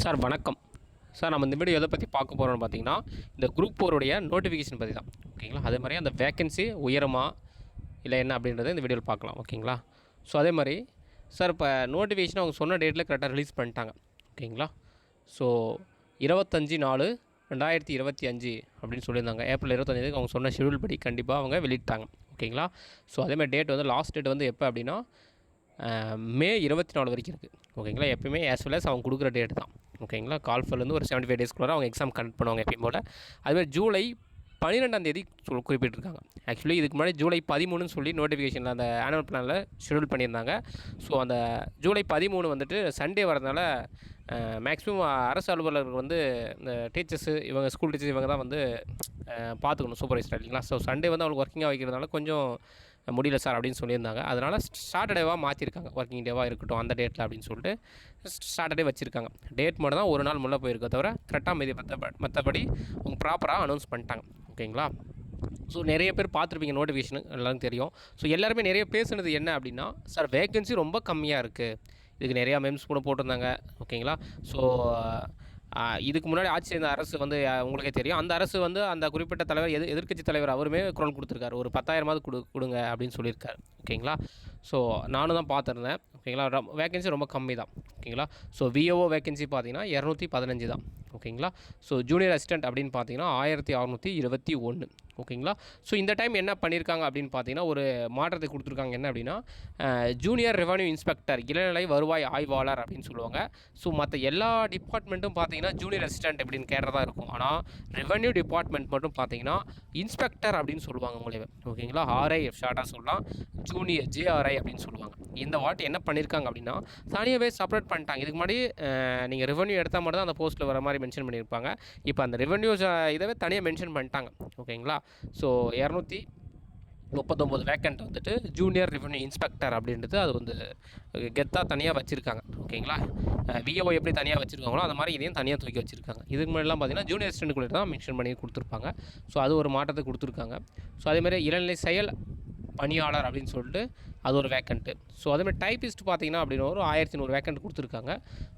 Sir வணக்கம். Sir நம்ம இந்த வீடியோ எதை பற்றி பார்க்க போகிறோம்னு பார்த்தீங்கன்னா, இந்த குரூப் 4 நோட்டிஃபிகேஷன் பற்றி தான். ஓகேங்களா? அதே மாதிரி அந்த வேக்கன்சி உயருமா இல்லை என்ன அப்படின்றத இந்த வீடியோவில் பார்க்கலாம். ஓகேங்களா? ஸோ அதே மாதிரி சார் இப்போ நோட்டிஃபிகேஷன் அவங்க சொன்ன டேட்டில் கரெக்டாக ரிலீஸ் பண்ணிட்டாங்க. ஓகேங்களா? ஸோ 25/4/2025 அப்படின்னு சொல்லியிருந்தாங்க. ஏப்ரல் 25 அவங்க சொன்ன ஷெடியூல் படி கண்டிப்பாக அவங்க வெளியிட்டாங்க. ஓகேங்களா? ஸோ அதேமாதிரி டேட் வந்து லாஸ்ட் டேட் வந்து எப்போ அப்படின்னா மே 24 வரைக்கும் இருக்குது. ஓகேங்களா? எப்பயுமே ஆஸ் வெல் அஸ் அவங்க கொடுக்குற டேட் தான். ஓகேங்களா? கால்ஃபர்லேருந்து ஒரு 75 டேஸ்க்குள்ளே அவங்க எக்ஸாம் கண்டக்ட் பண்ணுவாங்க எப்பயும் போல். அதுமாதிரி ஜூலை 12 குறிப்பிட்டிருக்காங்க. ஆக்சுவலி இதுக்கு முன்னாடி ஜூலை 13 சொல்லி நோட்டிஃபிகேஷனில் அந்த ஆனுவல் பிளானில் ஷெடியூல் பண்ணியிருந்தாங்க. ஸோ அந்த ஜூலை 13 வந்துட்டு சண்டே வரதுனால மேக்ஸிமம் அரசு அலுவலர்கள் வந்து இந்த டீச்சர்ஸு இவங்க ஸ்கூல் டீச்சர்ஸ் இவங்க தான் வந்து பார்த்துக்கணும் சூப்பர்வைசர் இல்லைங்களா. ஸோ சண்டே வந்து அவங்களுக்கு ஒர்க்கிங்காக வைக்கிறதுனால கொஞ்சம் முடியல சார் அப்படின்னு சொல்லியிருந்தாங்க. அதனால் சாட்டர்டேவாக மாற்றிருக்காங்க. ஒர்க்கிங் டேவாக இருக்கட்டும் அந்த டேட்டில் அப்படின்னு சொல்லிட்டு சாட்டர்டே வச்சுருக்காங்க. டேட் மட்டும் தான் ஒரு நாள் முன்னே போயிருக்க தவிர கரெக்டாக மற்றபடி அவங்க ப்ராப்பராக அனௌன்ஸ் பண்ணிட்டாங்க. ஓகேங்களா? ஸோ நிறைய பேர் பார்த்துருப்பீங்க நோட்டிஃபிகேஷனு எல்லாரும் தெரியும். ஸோ எல்லாருமே நிறைய பேசுனது என்ன அப்படின்னா, சார் வேக்கன்சி ரொம்ப கம்மியாக இருக்குது, இதுக்கு நிறையா மெம்ஸ் கூட போட்டிருந்தாங்க. ஓகேங்களா? ஸோ இதுக்கு முன்னாடி ஆட்சி இருந்த அரசு வந்து உங்களுக்கே தெரியும். அந்த அரசு வந்து அந்த குறிப்பிட்ட தலைவர் எதிர்க்கட்சி தலைவர் அவருமே குரல் கொடுத்துருக்காரு. ஒரு 10,000 கொடுங்க அப்படின்னு சொல்லியிருக்காரு. ஓகேங்களா? ஸோ நானும் தான் பார்த்துருந்தேன். ஓகேங்களா? வேக்கன்சி ரொம்ப கம்மி தான். ஓகேங்களா? ஸோ விஓஓ வேக்கன்சி பார்த்தீங்கன்னா 215 தான். ஓகேங்களா? ஸோ ஜூனியர் அசிஸ்டன்ட் அப்படின்னு பார்த்தீங்கன்னா 1621. ஓகேங்களா? ஸோ இந்த டைம் என்ன பண்ணியிருக்காங்க அப்படின்னு பார்த்தீங்கன்னா, ஒரு மாற்றத்தை கொடுத்துருக்காங்க. என்ன அப்படின்னா, ஜூனியர் ரெவன்யூ இன்ஸ்பெக்டர் இளநிலை வருவாய் ஆய்வாளர் அப்படின்னு சொல்லுவாங்க. ஸோ மற்ற எல்லா டிபார்ட்மெண்ட்டும் பார்த்தீங்கன்னா ஜூனியர் அசிஸ்டன்ட் அப்படின்னு கேட்டதாக இருக்கும். ஆனால் ரெவன்யூ டிபார்ட்மெண்ட் மட்டும் பார்த்தீங்கன்னா இன்ஸ்பெக்டர் அப்படின்னு சொல்லுவாங்க உங்களே. ஓகேங்களா? ஆர்ஐ ஷார்ட்டாக சொல்லலாம், ஜூனியர் ஜேஆர்ஐ அப்படின்னு சொல்லுவாங்க. இந்த வாட்டி என்ன பண்ணியிருக்காங்க அப்படின்னா, தனியாகவே செப்பரேட் பண்ணிட்டாங்க. இதுக்கு முன்னாடி நீங்கள் ரெவன்யூ எடுத்தால் மட்டும் தான் அந்த போஸ்ட்டில் வர மாதிரி மென்ஷன் பண்ணியிருப்பாங்க. இப்போ அந்த ரெவன்யூ இதவே தனியாக மென்ஷன் பண்ணிட்டாங்க. ஓகேங்களா? ஸோ 239 வேக்கண்ட் வந்துட்டு ஜூனியர் ரெவன்யூ இன்ஸ்பெக்டர் அப்படின்றது அது வந்து கெத்தாக தனியாக வச்சுருக்காங்க. ஓகேங்களா? விஓ எப்படி தனியாக வச்சுருக்காங்களோ அந்த மாதிரி இதையும் தனியாக தூக்கி வச்சுருக்காங்க. இதுக்கு முன்னாடிலாம் பார்த்தீங்கன்னா ஜூனியர் அசிஸ்டன்ட் தான் மென்ஷன் பண்ணி கொடுத்துருப்பாங்க. ஸோ அது ஒரு மாற்றத்தை கொடுத்துருக்காங்க. ஸோ அதேமாதிரி இளநிலை செயல் பணியாளர் அப்படின்னு சொல்லிட்டு அது ஒரு வேக்கண்ட்டு. ஸோ அதேமாதிரி டைப்பிஸ்ட் பார்த்தீங்கன்னா அப்படின்னு ஒரு 1100 வேக்கண்ட் கொடுத்துருக்காங்க.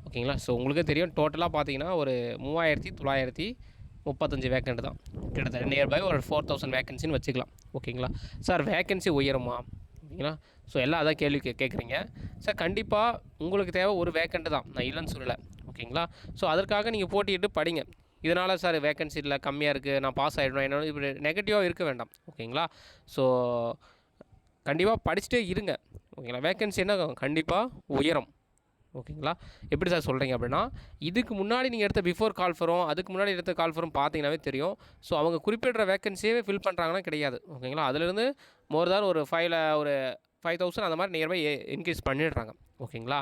ஓகேங்களா? ஸோ உங்களுக்கே தெரியும் டோட்டலாக பார்த்தீங்கன்னா ஒரு 3935 வேக்கண்ட் தான். கிட்டத்தட்ட நியர்பை ஒரு 4000 வேக்கன்சின்னு வச்சுக்கலாம். ஓகேங்களா? சார் வேக்கன்சி உயருமா? ஓகேங்களா? ஸோ எல்லாம் அதான் கேள்வி கேட்குறீங்க. சார் கண்டிப்பாக உங்களுக்கு தேவை ஒரு வேக்கண்ட்டு தான், நான் இல்லைன்னு சொல்லலை. ஓகேங்களா? ஸோ அதற்காக நீங்கள் போட்டிட்டு படிங்க. இதனால் சார் வேக்கன்சி இல்லை கம்மியாக இருக்குது, நான் பாஸ் ஆகிடணும், என்னோட இப்படி நெகட்டிவாக இருக்க வேண்டாம். ஓகேங்களா? ஸோ கண்டிப்பாக படிச்சுட்டே இருங்க. ஓகேங்களா? வேக்கன்சி என்ன கண்டிப்பாக உயரும். ஓகேங்களா? எப்படி சார் சொல்கிறீங்க அப்படின்னா, இதுக்கு முன்னாடி நீங்கள் எடுத்த பிஃபோர் கால்ஃபரும் அதுக்கு முன்னாடி எடுத்த கால்ஃபரும் பார்த்தீங்கன்னாவே தெரியும். ஸோ அவங்க குறிப்பிட்ட வேக்கன்சியே ஃபில் பண்ணுறாங்கன்னா கிடையாது. ஓகேங்களா? அதிலிருந்து மோர் தான் ஒரு 5,000 அந்த மாதிரி நியர்பை இன்க்ரீஸ் பண்ணிடுறாங்க. ஓகேங்களா?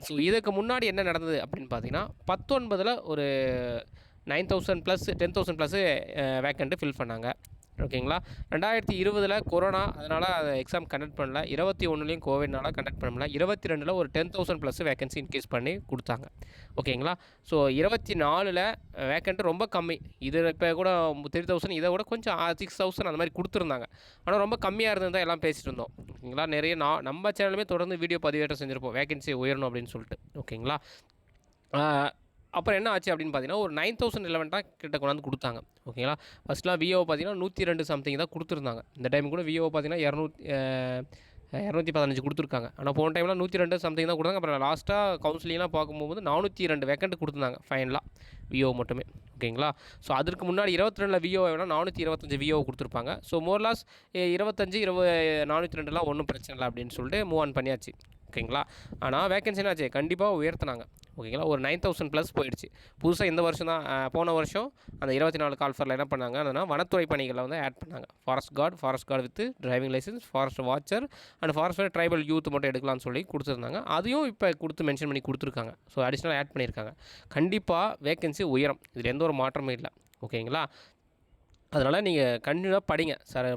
ஸோ இதுக்கு முன்னாடி என்ன நடந்தது அப்படின்னு பார்த்தீங்கன்னா, 19 ஒரு 9,000 ப்ளஸ் 10,000 ப்ளஸ்ஸு வேக்கண்ட்டு ஃபில் பண்ணாங்க. ஓகேங்களா? 2020 கொரோனா, அதனால் அதை எக்ஸாம் கண்டக்ட் பண்ணல. 21 கோவிட்னால கண்டக்ட் பண்ண முடியல. 22 ஒரு 10,000 ப்ளஸ் வேக்கன்சி இன்க்ரீஸ் பண்ணி கொடுத்தாங்க. ஓகேங்களா? ஸோ 24 வேக்கண்ட்டு ரொம்ப கம்மி. இது இப்போ கூட 3,000 இதை கூட கொஞ்சம் 6,000 அந்த மாதிரி கொடுத்துருந்தாங்க. ஆனால் ரொம்ப கம்மியாக இருந்தது தான் எல்லாம் பேசிகிட்டு இருந்தோம். ஓகேங்களா? நிறைய நம்ம சேனலுமே தொடர்ந்து வீடியோ பதிவேற்றம் செஞ்சுருப்போம் வேக்கன்சி உயரணும் அப்படின்னு சொல்லிட்டு. ஓகேங்களா? அப்புறம் என்ன ஆச்சு அப்படின்னு பார்த்தீங்கன்னா, ஒரு 9,011 கிட்ட கொண்டாந்து கொடுத்தாங்க. ஓகேங்களா? ஃபஸ்ட்லாம் விஓ பார்த்தீங்கன்னா 102 சம்திங் தான் கொடுத்துருந்தாங்க. இந்த டைம் கூட விஓ பார்த்தீங்கன்னா 215 கொடுத்துருக்காங்க. ஆனால் போன டைம்லாம் 102 சம்திங் தான் கொடுத்தாங்க. அப்புறம் லாஸ்ட்டாக கவுன்சிலிங்லாம் பார்க்கும்போது 402 வேக்கண்ட் கொடுத்துருந்தாங்க ஃபைனலாக விஓ மட்டுமே. ஓகேங்களா? ஸோ அதற்கு முன்னாடி 22 விஓ வேணால் 425 விஓ கொடுத்துருப்பாங்க. ஸோ மோர்லாஸ் 25 402 ஒன்றும் பிரச்சனை இல்லை அப்படின்னு சொல்லிட்டு மூவ் ஆன் பண்ணியாச்சு. ஓகேங்களா? ஆனால் வேக்கன்சி என்னாச்சு கண்டிப்பாக உயர்த்தினாங்க. ஓகேங்களா? ஒரு 9,000 ப்ளஸ் போயிடுச்சு. புதுசாக இந்த வருஷம் தான் போன வருஷம் அந்த 24 கால்ஃபரில் என்ன பண்ணாங்க அப்படின்னா, வனத்துறை பணிகளை வந்து ஆட் பண்ணாங்க. Forest guard with driving licence, forest watcher and forest tribal youth மட்டும் எடுக்கலாம்னு சொல்லி கொடுத்துருந்தாங்க. அதையும் இப்போ மென்ஷன் பண்ணி கொடுத்துருக்காங்க. ஸோ அடிஷ்னலாக ஆட் பண்ணியிருக்காங்க. கண்டிப்பாக வேக்கன்சி உயரும், இதில் எந்த ஒரு மாற்றமும் இல்லை. ஓகேங்களா? அதனால் நீங்கள் கண்டினியூவாக படிங்க. சார்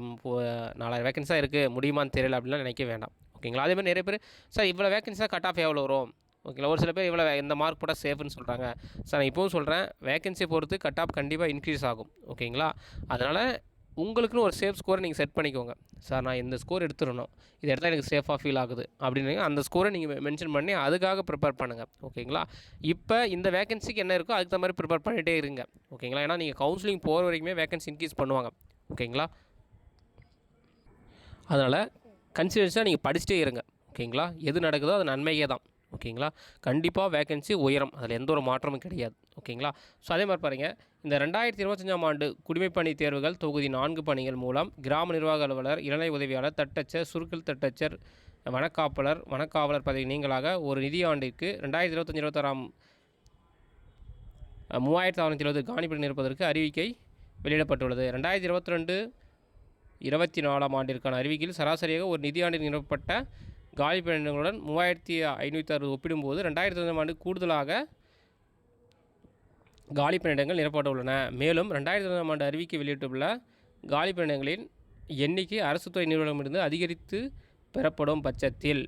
4000 வேக்கன்சி தான் இருக்குது, முடியுமான்னு தெரியல அப்படின்லாம் நினைக்க வேண்டாம். ஓகேங்களா? அதேமாதிரி நிறைய பேர் சார் இவ்வளோ வேக்கன்சி தான் கட் ஆஃப் எவ்வளோ வரும்? ஓகேங்களா? ஒரு சில பேர் இவ்வளோ இந்த மார்க் போட்டால் சேஃப்னு சொல்கிறாங்க. சார் நான் இப்போவும் சொல்கிறேன், வேக்கன்சியை பொறுத்து கட் ஆஃப் கண்டிப்பாக இன்க்ரீஸ் ஆகும். ஓகேங்களா? அதனால் உங்களுக்குன்னு ஒரு சேஃப் ஸ்கோரை நீங்கள் செட் பண்ணிக்கோங்க. சார் நான் இந்த ஸ்கோர் எடுத்துடணும், இது எடுத்தால் எனக்கு சேஃபாக ஃபீல் ஆகுது அப்படின்னு அந்த ஸ்கோரை நீங்கள் மென்ஷன் பண்ணி அதுக்காக ப்ரிப்பேர் பண்ணுங்கள். ஓகேங்களா? இப்போ இந்த வேகன்சிக்கு என்ன இருக்கோ அதுக்கு தகுந்த மாதிரி ப்ரிப்பேர் பண்ணிகிட்டே இருங்க. ஓகேங்களா? ஏன்னா நீங்கள் கவுன்சிலிங் போகிற வரைக்குமே வேகன்சி இன்க்ரீஸ் பண்ணுவாங்க. ஓகேங்களா? அதனால் கன்சிடர்ஸாக நீங்கள் படிச்சுட்டே இருங்க. ஓகேங்களா? எது நடக்குதோ அது நன்மையே தான். ஓகேங்களா? கண்டிப்பாக வேகன்சி உயரும், அதில் எந்த ஒரு மாற்றமும் கிடையாது. ஓகேங்களா? ஸோ அதே மாதிரி பாருங்கள், இந்த 2025ஆம் ஆண்டு குடிமைப்பணி தேர்வுகள் தொகுதி 4 பணிகள் மூலம் கிராம நிர்வாக அலுவலர், இளநிலை உதவியாளர், தட்டச்சர், சுருக்கல் தட்டச்சர், வனக்காவலர் பதவி நீங்களாக ஒரு நிதியாண்டிற்கு 2025-26ஆம் 3620 காணிப்பணி நிரப்புவதற்கு அறிவிக்கை வெளியிடப்பட்டுள்ளது. 2022-24ஆம் ஆண்டிற்கான அறிவிக்கையில் சராசரியாக ஒரு நிதியாண்டில் நிரப்பப்பட்ட காலி பணியிடங்களுடன் 3560 ஒப்பிடும்போது 2025ஆம் ஆண்டு கூடுதலாக காலி பணியிடங்கள் நிரப்பப்பட்டுள்ளன. மேலும் 2025ஆம் ஆண்டு அறிவிக்கை வெளியிட்டுள்ள காலி பணியிடங்களின் எண்ணிக்கை அரசு துறை நிறுவனமிருந்து அதிகரித்து பெறப்படும் பட்சத்தில்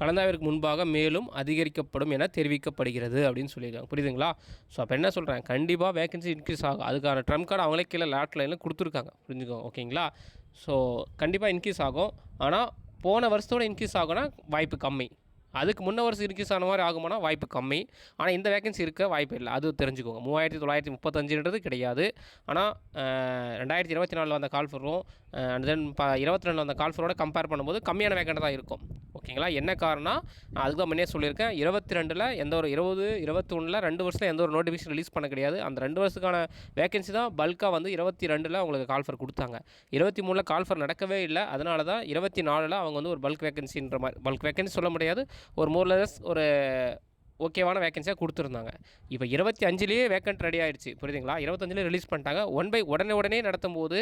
கலந்தாய்விற்கு முன்பாக மேலும் அதிகரிக்கப்படும் என தெரிவிக்கப்படுகிறது அப்படின்னு சொல்லியிருக்காங்க. புரியுதுங்களா? ஸோ அப்போ என்ன சொல்கிறேன், கண்டிப்பாக வேகன்சி இன்க்ரீஸ் ஆகும். அதுக்கான ட்ரம்ப் கார்டு அவங்களே கீழே லாட் லைனில் கொடுத்துருக்காங்க. புரிஞ்சுக்கோங்க. ஓகேங்களா? ஸோ கண்டிப்பாக இன்க்ரீஸ் ஆகும். ஆனால் போன வருஷத்தோட இன்க்ரீஸ் ஆகும்னா வாய்ப்பு கம்மி. அதுக்கு முன்ன வருஷம் இன்க்ரீஸ் ஆன மாதிரி ஆகுமானா வாய்ப்பு கம்மி. ஆனால் இந்த வேகன்சி இருக்க வாய்ப்பு இல்லை, அது தெரிஞ்சுக்கோங்க. 3935 கிடையாது. ஆனால் 2024 வந்த கால்ஃபரும் அண்ட் தென் 22 வந்த கால்ஃபரோட கம்பேர் பண்ணும்போது கம்மியான வேகண்ட் தான் இருக்கும். ஓகேங்களா? என்ன காரணம், நான் அதுக்கு தான் முன்னே சொல்லியிருக்கேன். 22 எந்த ஒரு 20, 21 2 வருஷத்தில் எந்த ஒரு நோட்டிஃபிகேஷன் ரிலீஸ் பண்ண கிடையாது. அந்த 2 வருஷத்துக்கான வேகன்சி தான் பல்காக வந்து 22 உங்களுக்கு கால்ஃபர் கொடுத்தாங்க. 23 கால்ஃபர் நடக்கவே இல்லை. அதனால தான் 24 அவங்க வந்து ஒரு பல்க் வேகன்சின்ற மாதிரி, பல்க் வேகன்சி சொல்ல முடியாது, ஒரு மோர்லெஸ் ஒரு ஓகேவான வேகன்சியாக கொடுத்துருந்தாங்க. இப்போ 25லேயே வேக்கண்ட் ரெடி ஆகிடுச்சு. புரியுதுங்களா? 25லேயே ரிலீஸ் பண்ணிட்டாங்க. உடனே நடத்தும் போது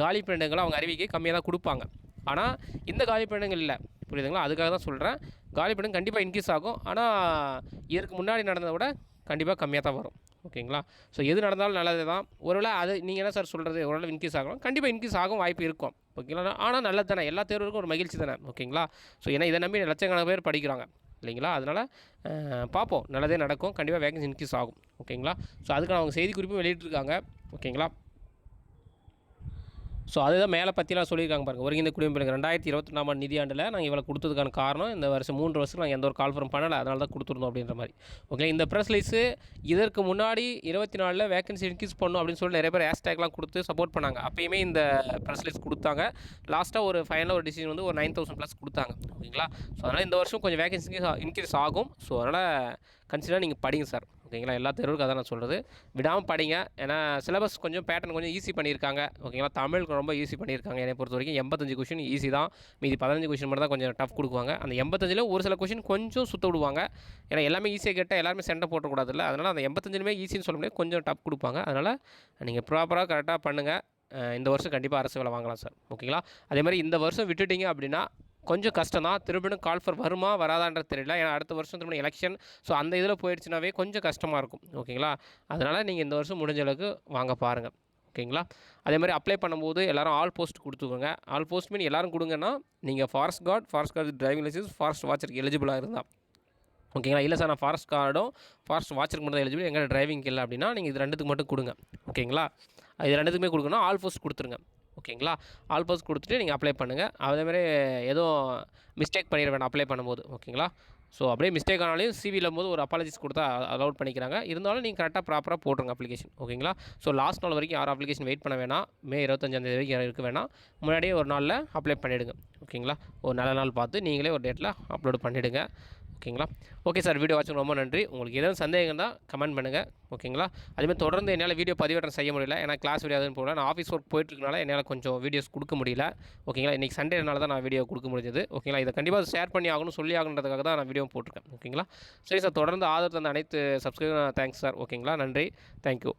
காலி பணியிடங்களை அவங்க அறிவிக்கை கம்மியாக தான் கொடுப்பாங்க. ஆனால் இந்த காலி பணியிடங்கள் இல்லை. புரியுதுங்களா? அதுக்காக தான் சொல்கிறேன், காலி பணியிடம் கண்டிப்பாக இன்க்ரீஸ் ஆகும். ஆனால் இதற்கு முன்னாடி நடந்ததை விட கண்டிப்பாக கம்மியாக தான் வரும். ஓகேங்களா? ஸோ எது நடந்தாலும் நல்லது தான். ஒருவேளை அது நீங்கள் என்ன சார் சொல்கிறது, ஒருவேளை இன்க்ரீஸ் ஆகணும், கண்டிப்பாக இன்க்ரீஸ் ஆகும் வாய்ப்பு இருக்கும். ஓகேங்களா? ஆனால் நல்லது தானே, எல்லா தேர்வுக்கும் ஒரு மகிழ்ச்சி தானே. ஓகேங்களா? ஸோ ஏன்னா இதை நம்பி லட்சக்கணக்கான பேர் படிக்கிறாங்க இல்லைங்களா? அதனால் பார்ப்போம், நல்லதே நடக்கும். கண்டிப்பாக வேகன்சி இன்க்ரீஸ் ஆகும். ஓகேங்களா? ஸோ அதுக்கான அவங்க செய்தி குறிப்பும் வெளியிட்டிருக்காங்க. ஓகேங்களா? ஸோ அதுதான் மேலே பற்றிலாம் சொல்லியிருக்காங்க பாருங்கள். ஒருங்கிணைந்த குடிமைப்பணி 2024ஆம் ஆண்டு நிதியாண்டில் நாங்கள் இவ்வளோ கொடுத்ததுக்கான காரணம், இந்த வருஷம் 3 வருஷத்துக்கு நாங்கள் எந்த ஒரு கால்ஃபரும் பண்ணலை, அதனால தான் கொடுத்துருந்தோம் அப்படின்ற மாதிரி. ஓகே, இந்த ப்ரெஸ் ரிலீஸு இதற்கு முன்னாடி 24 வேகன்சி இன்க்ரீஸ் பண்ணணும் அப்படின்னு சொல்லி நிறைய பேர் ஹேஷ்டேக்லாம் கொடுத்து சப்போர்ட் பண்ணாங்க. அப்பயுமே இந்த ப்ரெஸ் ரிலீஸ் கொடுத்தாங்க. லாஸ்ட்டாக ஒரு ஃபைனலாக ஒரு டிசிஷன் வந்து ஒரு 9000+ கொடுத்தாங்க. ஓகேங்களா? ஸோ அதனால் இந்த வருஷம் கொஞ்சம் வேகன்சி இன்க்ரீஸ் ஆகும். ஸோ அதனால் கன்சிடராக நீங்கள் படிங்க சார். ஓகேங்களா? எல்லா தேர்வுக்கும் அதான் நான் சொல்கிறது, விடாமல் படிங்க. ஏன்னா சிலபஸ் கொஞ்சம் பேட்டர்ன் கொஞ்சம் ஈஸி பண்ணியிருக்காங்க. ஓகேங்களா? தமிழுக்கு ரொம்ப ஈஸி பண்ணியிருக்காங்க. என்னை பொறுத்த வரைக்கும் 85 கொஷின் ஈஸி தான். மீதி 15 கொஷின் மட்டும் தான் கொஞ்சம் டஃப் கொடுக்குவாங்க. அந்த 85ல் ஒரு சில கொஷின் கொஞ்சம் சுற்ற விடுவாங்க. ஏன்னா எல்லாமே ஈஸியாக கேட்டால் எல்லாருமே சென்டர் போட்டக்கூடாதுல்ல. அதனால் அந்த 85லுமே ஈஸின்னு சொல்ல முடியாது, கொஞ்சம் டஃப் கொடுப்பாங்க. அதனால் நீங்கள் ப்ராப்பராக கரெக்டாக பண்ணுங்கள். இந்த வருஷம் கண்டிப்பாக அரசு வேலை வாங்கலாம் சார். ஓகேங்களா? அதே மாதிரி இந்த வருஷம் விட்டுட்டிங்க அப்படின்னா கொஞ்சம் கஷ்டம் தான். திரும்பியும் கால்ஃபர் வருமா வராதான்றது தெரியல. ஏன்னா அடுத்த வருஷம் திரும்ப எலெக்ஷன், ஸோ அந்த இதில் போயிடுச்சுனாவே கொஞ்சம் கஷ்டமாக இருக்கும். ஓகேங்களா? அதனால் நீங்கள் இந்த வருஷம் முடிஞ்ச அளவுக்கு வாங்க பாருங்கள். ஓகேங்களா? அதே மாதிரி அப்ளை பண்ணும்போது எல்லோரும் ஆல் போஸ்ட் கொடுத்துக்கோங்க. ஆல் போஸ்ட் மீன் எல்லோரும் கொடுங்கன்னா நீங்கள் forest guard driving licence, forest வாட்சருக்கு எலிஜிபிளாக இருந்தால். ஓகேங்களா? இல்லை சார் நான் ஃபாரஸ்ட் கார்டும் ஃபாரஸ்ட் வாட்சருக்கு மட்டும் தான் எலிஜிபிள், எங்கள் டிரைவிங் இல்லை அப்படின்னா நீங்கள் இது 2த்துக்கு மட்டும் கொடுங்க. ஓகேங்களா? இது 2த்துக்குமே கொடுக்கணும், ஆல் போஸ்ட் கொடுத்துருங்க. ஓகேங்களா? ஆல் போஸ்ட் கொடுத்துட்டு நீங்கள் அப்ளை பண்ணுங்கள். அதேமாதிரி எதுவும் மிஸ்டேக் பண்ணிட வேண்டாம் அப்ளை பண்ணும்போது. ஓகேங்களா? ஸோ அப்படியே மிஸ்டேக் ஆனாலும் சிவியில் போது ஒரு அப்பாலஜிஸ் கொடுத்தா அலோட் பண்ணிக்கிறாங்க. இருந்தாலும் நீங்கள் கரெக்டாக ப்ராப்பராக போட்டுருங்க அப்ளிகேஷன். ஓகேங்களா? ஸோ லாஸ்ட் நாள் வரைக்கும் யாரும் அப்ளிகேஷன் வெயிட் பண்ண வேணாம். மே 25 வரைக்கும் இருக்க வேணாம். முன்னாடியே ஒரு நாளில் அப்ளை பண்ணிவிடுங்க. ஓகேங்களா? ஒரு நல்ல நாள் பார்த்து நீங்களே ஒரு டேட்டில் அப்லோட் பண்ணிவிடுங்க. ஓகேங்களா? ஓகே சார், வீடியோ வாட்சிங் ரொம்ப நன்றி. உங்களுக்கு எதுவும் சந்தேகம் தான் கமெண்ட் பண்ணுங்கள். ஓகேங்களா? அதுமாதிரி தொடர்ந்து என்னால் வீடியோ பதிவேற்றம் செய்ய முடியல, ஏன்னா கிளாஸ் வீடியோ அதுன்னு போகல. நான் ஆஃபீஸ் ஒர்க் போயிட்டுருக்கனால என்னால் கொஞ்சம் வீடியோஸ் கொடுக்க முடியல. ஓகேங்களா? இன்றைக்கி சண்டேனால தான் நான் வீடியோ கொடுக்க முடிஞ்சது. ஓகேங்களா? இதை கண்டிப்பாக ஷேர் பண்ணி ஆகணும், சொல்லி ஆகணுன்றதுக்காக தான் நான் வீடியோ போட்டிருக்கேன். ஓகேங்களா? சரி சார், தொடர்ந்து ஆதரவு தந்த அனைத்து சப்ஸ்கிரைபர் தேங்க்ஸ் சார். ஓகேங்களா? நன்றி, தேங்க்யூ.